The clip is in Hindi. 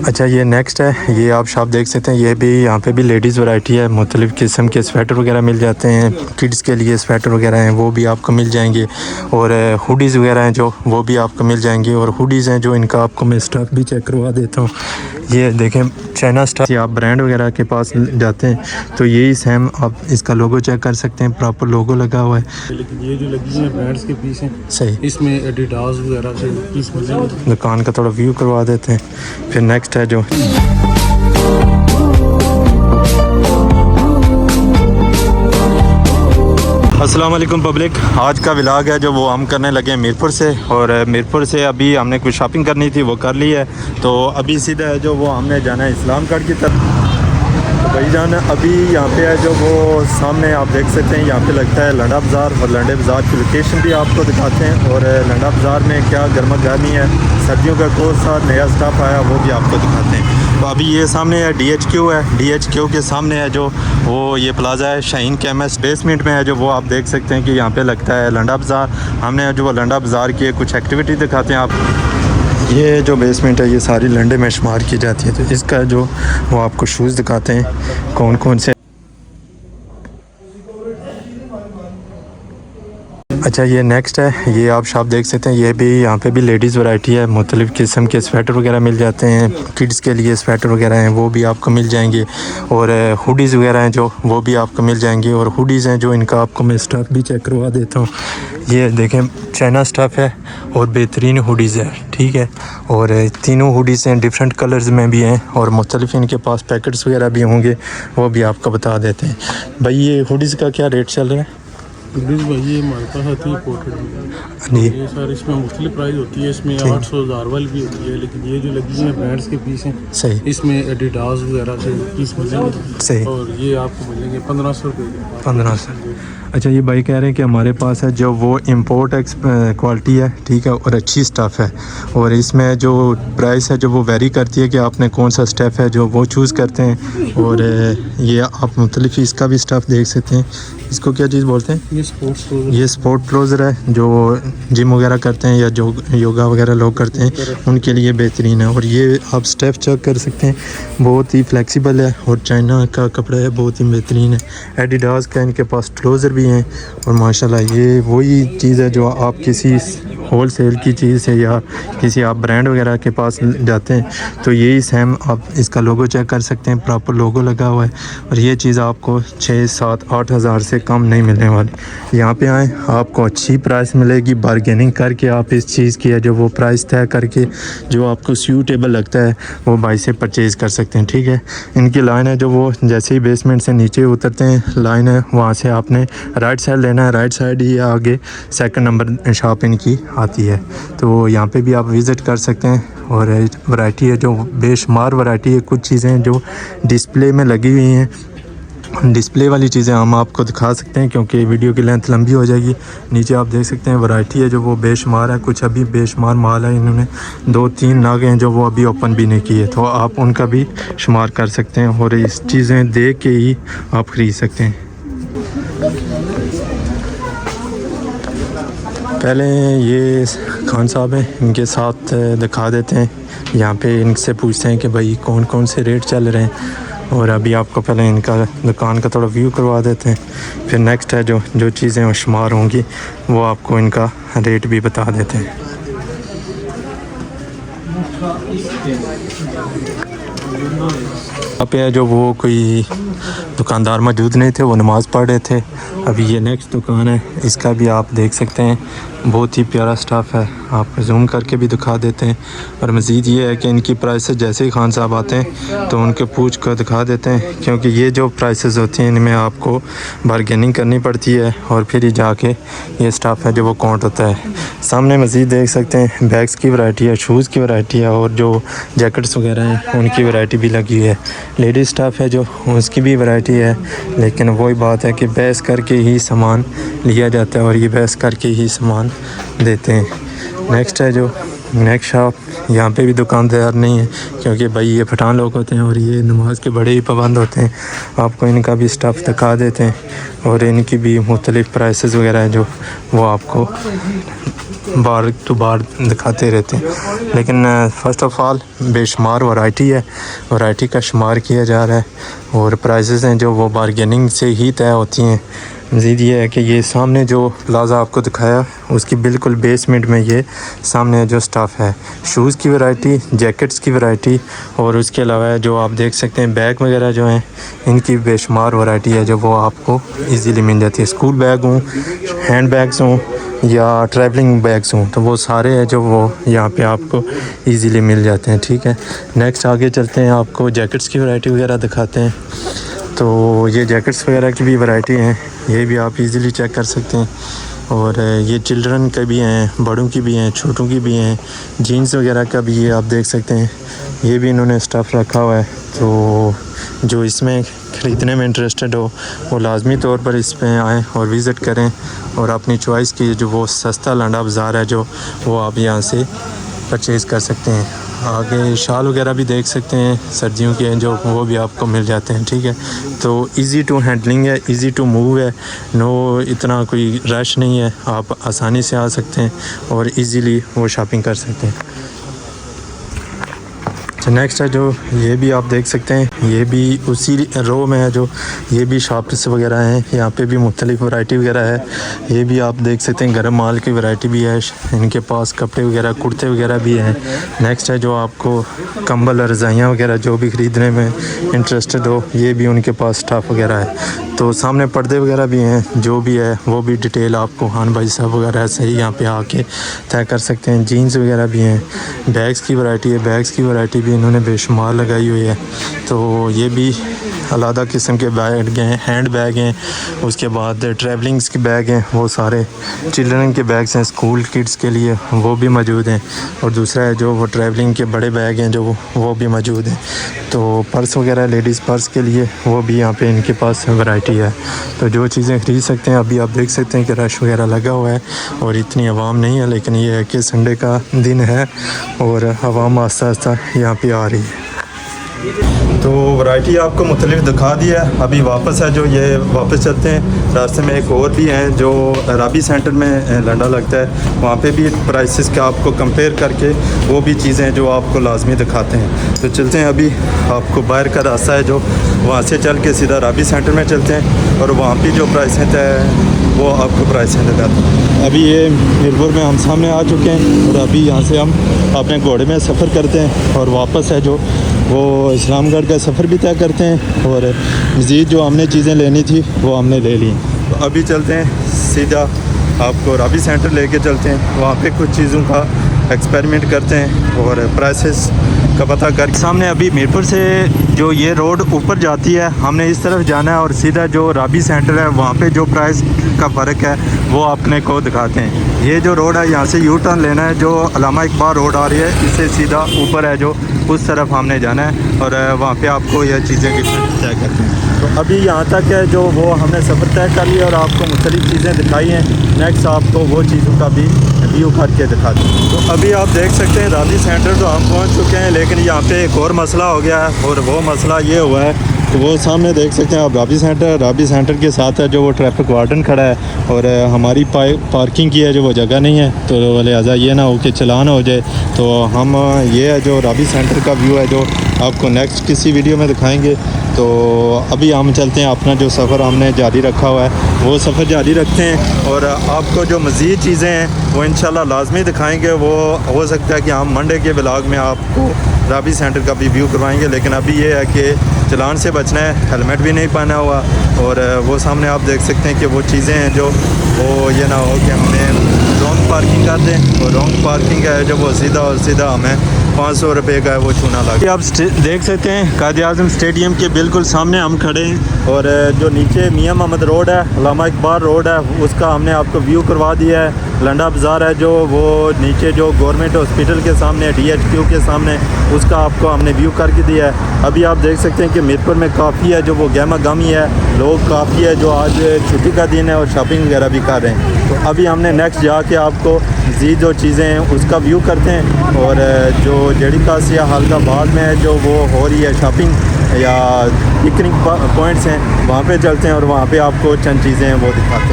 अच्छा ये नेक्स्ट है, ये आप शॉप देख सकते हैं। ये भी यहाँ पे भी लेडीज़ वैरायटी है, मुख्तलिफ़ किस्म के स्वेटर वगैरह मिल जाते हैं। किड्स के लिए स्वेटर वगैरह हैं वो भी आपको मिल जाएंगे, और हुडीज़ वगैरह हैं जो वो भी आपको मिल जाएंगे। और हुडीज़ हैं जो इनका आपको मैं स्टॉक भी चेक करवा देता हूँ। ये देखें चाइना स्टॉक, आप ब्रांड वगैरह के पास जाते हैं तो यही सेम आप इसका लोगो चेक कर सकते हैं, प्रॉपर लोगो लगा हुआ है। लेकिन ये जो लगी है ब्रांड्स के पीस हैं सही, इसमें एडिडास वगैरह के पीस मिलेंगे। दुकान का थोड़ा व्यू करवा देते हैं। फिर नेक्स्ट है जो अस्सलाम वालेकुम पब्लिक, आज का व्लॉग है जो वो हम करने लगे हैं मीरपुर से। और मीरपुर से अभी हमने कुछ शॉपिंग करनी थी वो कर ली है, तो अभी सीधा है जो वो हमने जाना है इस्लामगढ़ की तरफ। तो भाई जान अभी यहाँ पे है जो वो सामने आप देख सकते हैं, यहाँ पे लगता है लंडा बाज़ार। और लंडे बाज़ार की लोकेशन भी आपको दिखाते हैं, और लंडा बाज़ार में क्या गर्मा गर्मी है, सर्दियों का कौन सा नया स्टाफ आया वो भी आपको दिखाते हैं। तो अभी ये सामने है DHQ है, DHQ के सामने है जो वो ये प्लाजा है शाहीन कैमस, बेसमेंट में है जो वो आप देख सकते हैं कि यहाँ पे लगता है लंडा बाज़ार। हमने जो वो लंडा बाज़ार की कुछ एक्टिविटी दिखाते हैं आप। ये जो बेसमेंट है ये सारी लंडे में शुमार की जाती है, तो इसका जो वो आपको शूज़ दिखाते हैं कौन कौन से। अच्छा ये नेक्स्ट है, ये आप शॉप देख सकते हैं। ये भी यहाँ पे भी लेडीज़ वैरायटी है, मुख्तलिफ़ किस्म के स्वेटर वगैरह मिल जाते हैं। किड्स के लिए स्वेटर वगैरह हैं वो भी आपको मिल जाएंगे, और हुडीज़ वगैरह हैं जो वो भी आपको मिल जाएंगे। और हुडीज़ हैं जो इनका आपको मैं स्टॉक भी चेक करवा देता हूँ। ये देखें चाइना स्टफ़ है और बेहतरीन हुडीज़ है, ठीक है। और तीनों हुडीज़ हैं, डिफरेंट कलर्स में भी हैं, और मुख्तलिफ़ इनके पास पैकेट्स वगैरह भी होंगे, वो भी आपको बता देते हैं। भाई ये हुडीज़ का क्या रेट चल रहा है? भाई ये हमारे पास आती है पोर्ट्रेट में, ये सर इसमें मुख्तलिफ प्राइस होती है। इसमें 800-1000 वाली भी होती है, लेकिन ये जो लगी है ब्रांड्स के पीस हैं। सही, इसमें एडिडास वगैरह के पीस मिलेंगे। सही, और ये आपको मिलेंगे 1500 रुपये के। 1500। अच्छा ये भाई कह रहे हैं कि हमारे पास है जो वो इम्पोर्ट क्वालिटी है, ठीक है, और अच्छी स्टफ़ है। और इसमें जो प्राइस है जो वो वेरी करती है कि आपने कौन सा स्टफ़ है जो वो चूज़ करते हैं। और ये आप मुख्तलिफ इसका भी स्टफ़ देख सकते हैं। इसको क्या चीज़ बोलते हैं? ये स्पोर्ट ट्राउज़र है, जो जिम वगैरह करते हैं या जो योगा वगैरह लोग करते हैं उनके लिए बेहतरीन है। और ये आप स्टेप चेक कर सकते हैं, बहुत ही फ्लेक्सिबल है, और चाइना का कपड़ा है, बहुत ही बेहतरीन है। एडिडास का इनके पास ट्राउज़र भी हैं। और माशाल्लाह ये वही चीज़ है जो आप किसी होल सेल की चीज़ है या किसी आप ब्रांड वगैरह के पास जाते हैं तो यही सेम आप इसका लोगो चेक कर सकते हैं, प्रॉपर लोगो लगा हुआ है। और ये चीज़ आपको 6-7-8 हज़ार से कम नहीं मिलने वाली। यहाँ पे आएँ, आपको अच्छी प्राइस मिलेगी। बारगेनिंग करके आप इस चीज़ की है जो वो प्राइस तय करके जो आपको सूटेबल लगता है वो भाई से परचेज़ कर सकते हैं, ठीक है। इनकी लाइन है जो वो जैसे ही बेसमेंट से नीचे उतरते हैं, लाइन है वहाँ से आपने राइट साइड लेना है। राइट साइड ही आगे सेकंड नंबर शॉप इनकी आती है, तो यहाँ पे भी आप विज़िट कर सकते हैं। और वैरायटी है जो बेशुमार वैरायटी है। कुछ चीज़ें जो डिस्प्ले में लगी हुई हैं, डिस्प्ले वाली चीज़ें हम आपको दिखा सकते हैं क्योंकि वीडियो की लेंथ लंबी हो जाएगी। नीचे आप देख सकते हैं वैरायटी है जो वो बेशुमार है। कुछ अभी बेशुमार माल है, इन्होंने 2-3 नागे हैं जो वो अभी ओपन भी नहीं किए, तो आप उनका भी शुमार कर सकते हैं और इस चीज़ें देख के ही आप ख़रीद सकते हैं। पहले ये खान साहब हैं, इनके साथ दिखा देते हैं। यहाँ पे इनसे पूछते हैं कि भाई कौन कौन से रेट चल रहे हैं, और अभी आपको पहले इनका दुकान का थोड़ा व्यू करवा देते हैं। फिर नेक्स्ट है जो चीज़ें वो शुमार होंगी वो आपको इनका रेट भी बता देते हैं। यहाँ पे है जो वो कोई दुकानदार मौजूद नहीं थे, वो नमाज़ पढ़ रहे थे। अभी ये नेक्स्ट दुकान है, इसका भी आप देख सकते हैं, बहुत ही प्यारा स्टाफ है। आप जूम करके भी दिखा देते हैं। और मज़ीद ये है कि इनकी प्राइसेस जैसे ही खान साहब आते हैं तो उनके पूछ कर दिखा देते हैं, क्योंकि ये जो प्राइसेस होती हैं इनमें आपको बारगेनिंग करनी पड़ती है और फिर ही जाके ये स्टाफ है जो वो काउंट होता है। सामने मज़ीद देख सकते हैं बैग्स की वैरायटी है, शूज़ की वैरायटी है, और जो जैकेट्स वगैरह हैं उनकी वैरायटी भी लगी हुई है। लेडीज़ स्टाफ है जो उसकी भी वैरायटी है, लेकिन वही बात है कि बहस करके ही सामान लिया जाता है और ये बहस करके ही सामान देते हैं। नेक्स्ट है जो नेक्स्ट शॉप, यहाँ पे भी दुकानदार नहीं है क्योंकि भाई ये पठान लोग होते हैं और ये नमाज के बड़े ही पाबंद होते हैं। आपको इनका भी स्टफ़ दिखा देते हैं और इनकी भी मुख्तलिफ़ प्राइसेस वगैरह हैं जो वो आपको बार टू बार दिखाते रहते हैं, लेकिन फ़र्स्ट ऑफ़ ऑल बेशुमार वैरायटी है, वैरायटी का शुमार किया जा रहा है और प्राइसेस हैं जो वो बारगेनिंग से ही तय होती हैं। मज़ीद ये है कि ये सामने जो प्लाज़ा आपको दिखाया उसकी बिल्कुल बेसमेंट में ये सामने जो स्टाफ है, शूज़ की वैरायटी, जैकेट्स की वैरायटी और उसके अलावा जो आप देख सकते हैं बैग वगैरह जो हैं इनकी बेशुमार वैरायटी है जो वो आपको इजीली मिल जाती है। स्कूल बैग हों, हैंड बैग्स हों या ट्रैवलिंग बैग्स हों, तो वो सारे हैं जो वो यहाँ पे आपको इजीली मिल जाते हैं। ठीक है, नेक्स्ट आगे चलते हैं, आपको जैकेट्स की वैरायटी वगैरह दिखाते हैं। तो ये जैकेट्स वगैरह की भी वैरायटी हैं, ये भी आप इजीली चेक कर सकते हैं। और ये चिल्ड्रन के भी हैं, बड़ों की भी हैं, छोटों की भी हैं, जीन्स वगैरह का भी ये आप देख सकते हैं, ये भी इन्होंने स्टफ़ रखा हुआ है। तो जो इसमें ख़रीदने में इंटरेस्टेड हो वो लाजमी तौर पर इस पे आएँ और विज़िट करें और अपनी चॉइस की जो वो सस्ता लंडा बाज़ार है जो वो आप यहाँ से परचेज़ कर सकते हैं। आगे शाल वगैरह भी देख सकते हैं, सर्दियों के हैं जो वो भी आपको मिल जाते हैं। ठीक है, तो इजी टू हैंडलिंग है, इजी टू मूव है, नो इतना कोई रश नहीं है, आप आसानी से आ सकते हैं और इजीली वो शॉपिंग कर सकते हैं। तो नेक्स्ट है जो ये भी आप देख सकते हैं, ये भी उसी रो में है जो ये भी शॉप्स वगैरह हैं, यहाँ पे भी मुख्तलिफ वैरायटी वगैरह है। ये भी आप देख सकते हैं गर्म माल की वैरायटी भी है, इनके पास कपड़े वगैरह कुर्ते वगैरह भी हैं। नेक्स्ट है जो आपको कंबल और रज़ाइयाँ वगैरह जो भी ख़रीदने में इंटरेस्टेड हो, ये भी उनके पास स्टाफ वगैरह है। तो सामने पर्दे वगैरह भी हैं, जो भी है वो भी डिटेल आपको खान भाई साहब वगैरह से ही यहाँ पे आके तय कर सकते हैं। जीन्स वगैरह भी हैं, बैग्स की वैरायटी है, बैग्स की वैरायटी भी इन्होंने बेशुमार लगाई हुई है। तो ये भी अलग किस्म के बैग हैं, हैंड बैग हैं, उसके बाद ट्रैवलिंग्स के बैग हैं, वो सारे चिल्ड्रन के बैग्स हैं, स्कूल किड्स के लिए वो भी मौजूद हैं। और दूसरा है जो वो ट्रैवलिंग के बड़े बैग हैं जो वो भी मौजूद हैं। तो पर्स वगैरह लेडीज़ पर्स के लिए वो भी यहाँ पे इनके पास वैरायटी है। तो जो चीज़ें ख़रीद सकते हैं, अभी आप देख सकते हैं कि रश वगैरह लगा हुआ है और इतनी आवाम नहीं है, लेकिन ये है कि संडे का दिन है और आवाम आस्ता आस्ता यहाँ पे आ रही है। तो वैरायटी आपको मुख्तलिफ दिखा दी है, अभी वापस है जो ये वापस चलते हैं। रास्ते में एक और भी हैं जो राबी सेंटर में लंडा लगता है, वहाँ पे भी प्राइसेस का आपको कंपेयर करके वो भी चीज़ें जो आपको लाजमी दिखाते हैं। तो चलते हैं, अभी आपको बाहर का रास्ता है जो वहाँ से चल के सीधा राबी सेंटर में चलते हैं और वहाँ पे जो प्राइसें तय वो आपको प्राइसें दिखाते हैं। अभी ये मीरपुर में हम सामने आ चुके हैं और अभी यहाँ से हम अपने घोड़े में सफ़र करते हैं और वापस है जो वो इस्लामगढ़ का सफ़र भी तय करते हैं और मज़ीद जो हमने चीज़ें लेनी थी वो हमने ले ली। तो अभी चलते हैं सीधा आपको राबी सेंटर लेके चलते हैं, वहाँ पे कुछ चीज़ों का एक्सपेरिमेंट करते हैं और प्राइसेस का पता कर। सामने अभी मीरपुर से जो ये रोड ऊपर जाती है, हमने इस तरफ जाना है और सीधा जो राबी सेंटर है वहाँ पे जो प्राइस का फ़र्क है वो अपने को दिखाते हैं। ये जो रोड है यहाँ से यू टर्न लेना है, जो अल्लामा इकबाल रोड आ रही है इससे सीधा ऊपर है जो उस तरफ हमने जाना है और वहाँ पे आपको यह चीज़ें तय करते हैं। तो अभी यहाँ तक है जो वो हमने सफ़र तय कर लिया और आपको मुख्तलिफ चीज़ें दिखाई हैं। नेक्स्ट आपको वो चीज़ों का भी व्यू करके दिखाते हैं। तो अभी आप देख सकते हैं राबी सेंटर तो हम पहुँच चुके हैं, लेकिन यहाँ पे एक और मसला हो गया है और वो मसला ये हुआ है तो वो सामने देख सकते हैं आप राबी सेंटर के साथ है जो वो ट्रैफिक वार्डन खड़ा है और हमारी पार्किंग की है जो वो जगह नहीं है, तो लिहाजा ये ना हो कि चलान हो जाए। तो हम ये है जो राबी सेंटर का व्यू है जो आपको नेक्स्ट किसी वीडियो में दिखाएंगे। तो अभी हम चलते हैं, अपना जो सफ़र हमने जारी रखा हुआ है वो सफ़र जारी रखते हैं और आपको जो मज़ीद चीज़ें हैं वो इंशाल्लाह लाजमी दिखाएंगे। वो हो सकता है कि हम मंडे के ब्लॉग में आपको राबी सेंटर का भी व्यू करवाएंगे, लेकिन अभी ये है कि चलान से बचना है, हेलमेट भी नहीं पहना हुआ और वो सामने आप देख सकते हैं कि वो चीज़ें हैं जो वो ये ना हो कि हमने रॉन्ग पार्किंग कर दें और रॉन्ग पार्किंग है जो वो सीधा और सीधा हमें 500 रुपये का है वो चूना लगा। आप देख सकते हैं कायद-ए-आज़म स्टेडियम के बिल्कुल सामने हम खड़े हैं और जो नीचे मियां मोहम्मद रोड है, अल्लामा इकबाल रोड है, उसका हमने आपको व्यू करवा दिया है। लंडा बाज़ार है जो वो नीचे जो गवर्नमेंट हॉस्पिटल के सामने DHQ के सामने, उसका आपको हमने व्यू करके दिया है। अभी आप देख सकते हैं कि मीरपुर में काफ़ी है जो वो गहमा गहमी है, लोग काफ़ी है जो आज छुट्टी का दिन है और शॉपिंग वगैरह भी कर रहे हैं। तो अभी हमने नेक्स्ट जाके आपको मज़ीद जो चीज़ें हैं उसका व्यू करते हैं और जो जड़ी कासिया हल्काबाद में जो वो हो रही है शॉपिंग या पिकनिक पॉइंट्स हैं वहाँ पे चलते हैं और वहाँ पे आपको चंद चीज़ें हैं वो दिखाते हैं।